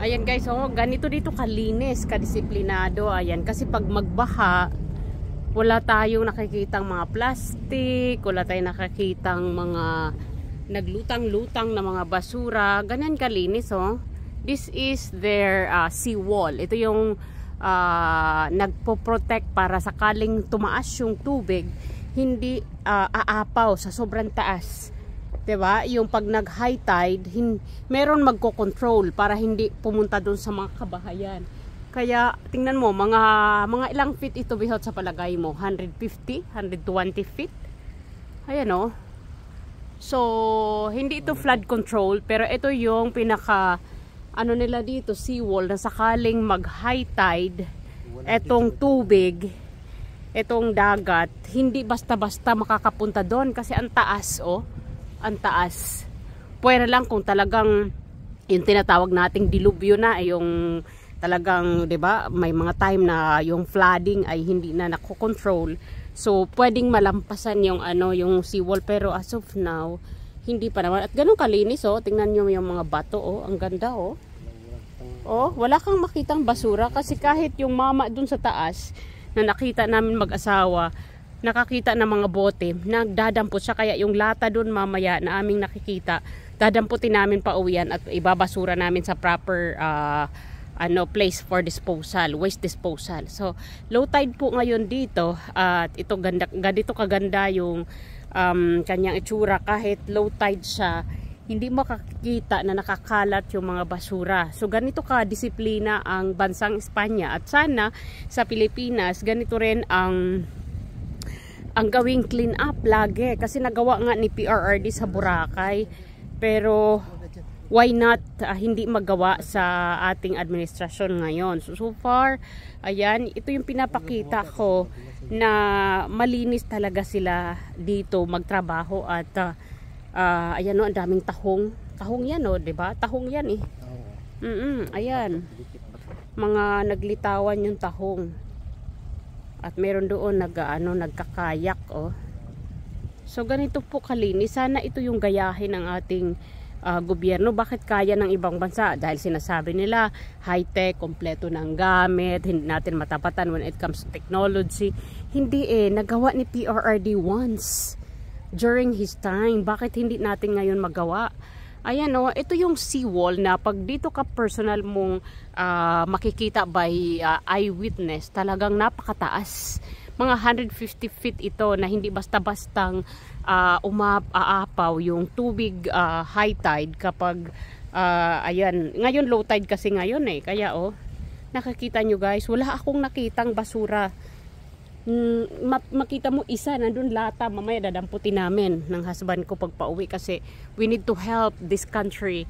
Ayan guys, oh, ganito dito kalinis, kadisiplinado. Ayan, kasi pag magbaha, wala tayong nakikitang mga plastic, wala tayong nakikitang mga naglutang-lutang na mga basura. Ganyan kalinis, oh. This is their sea wall. Ito yung nagpo-protect para sakaling tumaas yung tubig, hindi aapaw sa sobrang taas. 'Di ba? Yung pag nag-high tide, meron magko-control para hindi pumunta doon sa mga kabahayan. Kaya tingnan mo, mga ilang feet ito bihot sa palagay mo? 150, 120 feet. Ayan oh. So, hindi ito flood control, pero ito yung pinaka ano nila dito, seawall, na sakaling mag-high tide, etong tubig, etong dagat, hindi basta-basta makakapunta doon kasi ang taas oh. Ang taas. Pwera lang kung talagang yung tinatawag nating dilubyo na, yung talagang, 'di ba, may mga time na yung flooding ay hindi na nako-control. So, pwedeng malampasan yung yung seawall, pero as of now, hindi pa naman. At ganun kalinis oh. Tingnan niyo yung mga bato oh, ang ganda oh. Oh, wala kang makitang basura kasi kahit yung mama dun sa taas na nakita namin mag-asawa, nakakita ng mga bote, nagdadampot siya, kaya yung lata dun mamaya na aming nakikita, dadamputin namin pa uwian at ibabasura namin sa proper place for disposal, waste disposal. So, low tide po ngayon dito at ito ganito kaganda yung kanyang itsura. Kahit low tide siya, hindi makakita na nakakalat yung mga basura. So, ganito ka disiplina ang bansang Espanya, at sana sa Pilipinas ganito rin ang gawing clean up lagi, kasi nagawa nga ni PRRD sa Boracay, pero why not hindi magawa sa ating administrasyon ngayon. So far, ayan, ito yung pinapakita ko na malinis talaga sila dito magtrabaho. At ayan o, ang daming tahong yan o, diba? Tahong yan eh. Ayan, mga naglitawan yung tahong. At meron doon nagkakayak oh. So ganito po kalinis. Sana ito yung gayahin ng ating gobyerno. Bakit kaya ng ibang bansa? Dahil sinasabi nila high-tech, kompleto ng gamit, hindi natin matapatan when it comes to technology. Hindi eh, nagawa ni PRRD once during his time. Bakit hindi natin ngayon magawa? Ayan o, ito yung seawall na pag dito ka personal mong makikita by eyewitness, talagang napakataas. Mga 150 feet ito na hindi basta-bastang aapaw yung tubig high tide kapag, ayan, ngayon low tide kasi ngayon eh. Kaya nakikita nyo guys, wala akong nakitang basura. Makita mo isa, nandun lata, mamaya dadamputin namin ng husband ko pag pauwi, kasi we need to help this country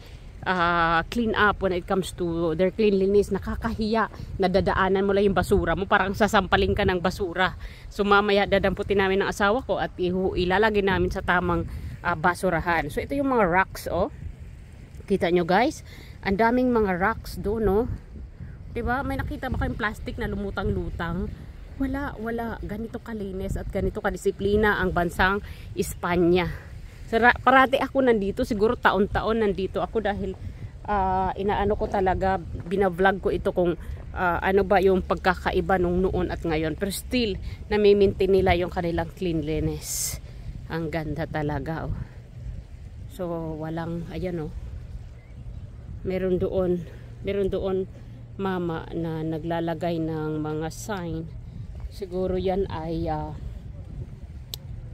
clean up when it comes to their cleanliness. Nakakahiya, nadadaanan mo lang yung basura mo, parang sasampaling ka ng basura. So mamaya dadamputin namin ng asawa ko at ilalagay namin sa tamang basurahan. So ito yung mga rocks oh. Kita nyo guys, ang daming mga rocks doon oh. Diba? May nakita ba kayong plastic na lumutang-lutang? Wala. Ganito kalinis at ganito kadisiplina ang bansang Espanya. Parati ako nandito, siguro taon-taon nandito ako dahil inaano ko talaga, binavlog ko ito kung ano ba yung pagkakaiba nung noon at ngayon. Pero still, nami-maintain nila yung kanilang cleanliness. Ang ganda talaga oh. So, walang, ayan oh. Meron doon mama na naglalagay ng mga sign. Siguro yan ay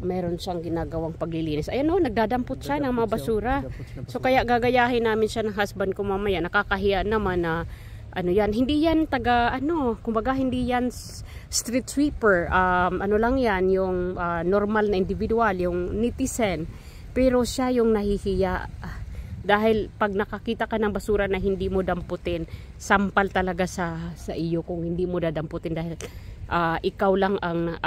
meron siyang ginagawang paglilinis. Ayan o, nagdadampot siya ng mga basura. So kaya gagayahin namin siya ng husband ko mamaya. Nakakahiya naman na yan, hindi yan kumbaga hindi yan street sweeper. Ano lang yan, yung normal na individual, yung netizen. Pero siya yung nahihiya. Dahil pag nakakita ka ng basura na hindi mo damputin, sampal talaga sa iyo kung hindi mo dadamputin, dahil ikaw lang ang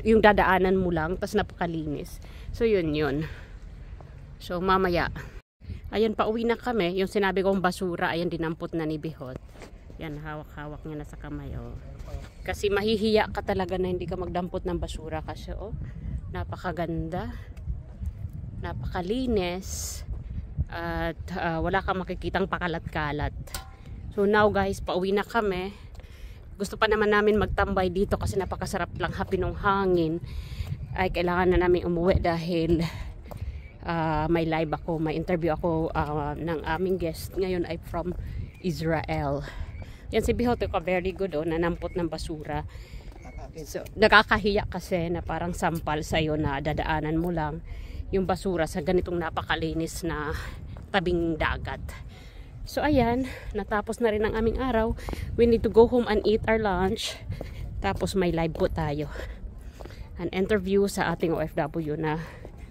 yung dadaanan mo lang, tas napakalinis. So yun. So mamaya, ayan, pauwi na kami. Yung sinabi kong basura, ayan, dinampot na ni Bihot. Yan, hawak-hawak niya na sa kamay oh. Kasi mahihiya ka talaga na hindi ka magdampot ng basura, kasi napakaganda, napakalinis, at wala kang makikitang pakalat-kalat. So now guys, pauwi na kami. Gusto pa naman namin magtambay dito kasi napakasarap lang happy ng hangin. Ay kailangan na namin umuwi dahil may live ako, may interview ako ng aming guest. Ngayon ay from Israel. Yan si Bihot ko, very good nanampot ng basura. So, nakakahiya kasi na parang sampal sa'yo na dadaanan mo lang yung basura sa ganitong napakalinis na tabing dagat. So ayan, natapos na rin ang aming araw. We need to go home and eat our lunch. Tapos may live po tayo. An interview sa ating OFW na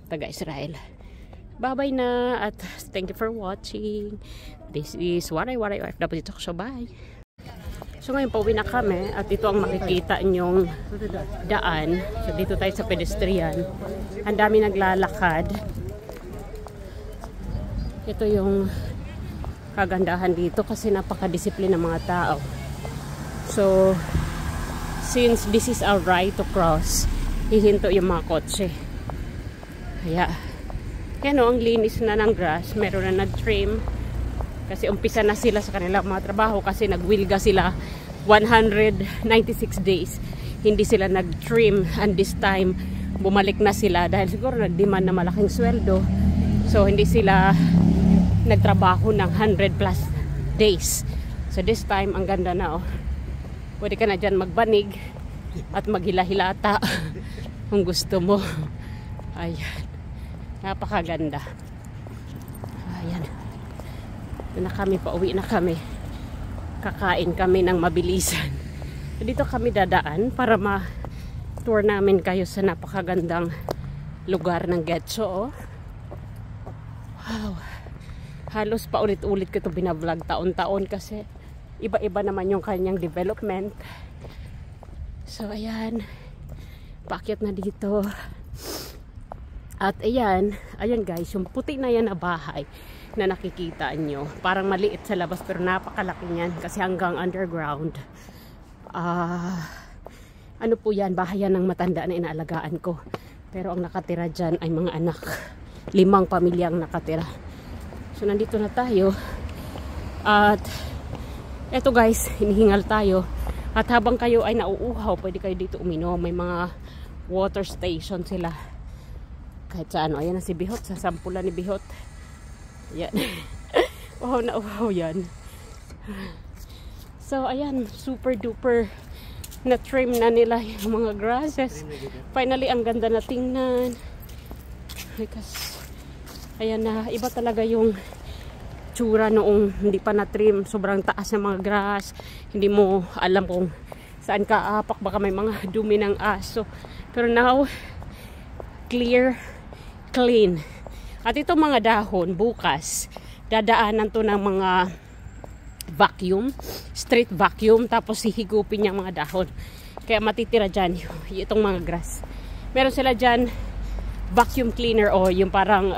taga-Israel. Bye-bye na at thank you for watching. This is Waray OFW Talk Show. Bye! So ngayon pauwi na kami at ito ang makikita nyong daan. So dito tayo sa pedestrian. Ang dami naglalakad. Ito yung kagandahan dito kasi napakadisiplina ng mga tao. So since this is our right to cross, hihinto yung mga kotse. Kaya yan ang linis na ng grass. Meron na nag-trim kasi umpisa na sila sa kanilang mga trabaho kasi nagwilga sila 196 days. Hindi sila nag-trim and this time bumalik na sila dahil siguro nag-demand na malaking sweldo. So hindi sila nagtrabaho ng 100 plus days. So this time ang ganda na pwede ka na dyan magbanig at maghila-hilata kung gusto mo. Ayan, napakaganda. Ayan, ito na kami, pauwi na kami. Kakain kami ng mabilisan. Dito kami dadaan para ma-tour namin kayo sa napakagandang lugar ng Getxo. Wow, halos paulit-ulit ko ito binablog taon-taon kasi iba-iba naman yung kanyang development. So ayan, paakyat na dito. At ayan guys, yung puti na yan na bahay na nakikita nyo, parang maliit sa labas pero napakalaki niyan kasi hanggang underground. Ano po yan, bahay yan ng matanda na inaalagaan ko, pero ang nakatira dyan ay mga anak, 5 pamilyang nakatira. So nandito na tayo at eto guys, hinihingal tayo at habang kayo ay nauuhaw, pwede kayo dito uminom. May mga water station sila kahit sa ano. Ayan na si Bihot, sa sampulan ni Bihot. Ayan. Wow, nauuhaw yan. So ayan, super duper na trim na nila yung mga grasses. Finally, ang ganda na tingnan. Because ayan na, iba talaga yung tsura noong hindi pa na-trim. Sobrang taas ng mga grass. Hindi mo alam kung saan ka apak. Baka may mga dumi ng aso. Pero now, clear, clean. At itong mga dahon, bukas, dadaanan to ng mga vacuum, street vacuum. Tapos hihigupin yung mga dahon. Kaya matitira dyan itong mga grass. Meron sila dyan vacuum cleaner o yung parang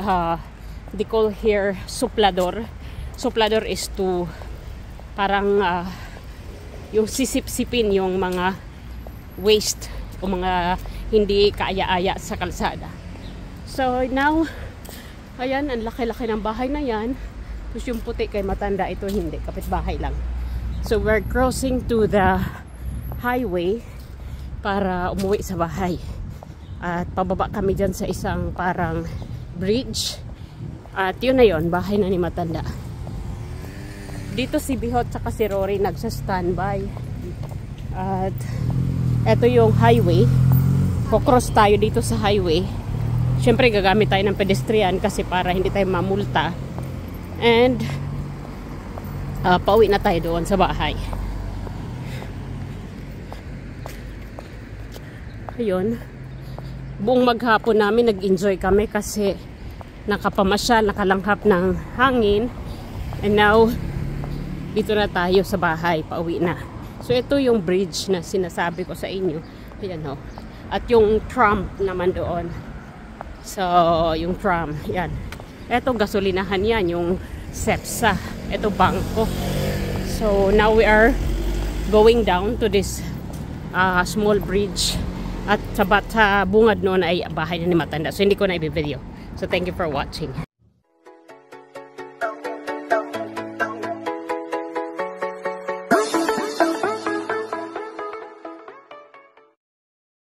they call here suplador. Suplador is to parang yung sisip-sipin yung mga waste o mga hindi kaaya-aya sa kalsada. So now, ayan, ang laki-laki ng bahay na yan. Tapos yung puti kay matanda, ito hindi, kapitbahay lang. So we're crossing to the highway para umuwi sa bahay. At pababa kami dyan sa isang parang bridge. At yun na yun, bahay na ni matanda. Dito si Bihot saka si Rory nagsa-standby. At eto yung highway. Kukross tayo dito sa highway. Siyempre gagamit tayo ng pedestrian kasi para hindi tayo mamulta. And pauwi na tayo doon sa bahay. Ayun. Buong maghapon namin nag-enjoy kami kasi nakapamasyal, nakalanghap ng hangin. And now, dito na tayo sa bahay, pauwi na. So, ito yung bridge na sinasabi ko sa inyo. Ayan o. At yung tram naman doon. So, yung tram, yan. Ito, gasolinahan yan, yung SEPSA. Ito, bangko. So, now we are going down to this small bridge. At sa bungad noon ay bahay na ni matanda. So, hindi ko na i-video. So, thank you for watching.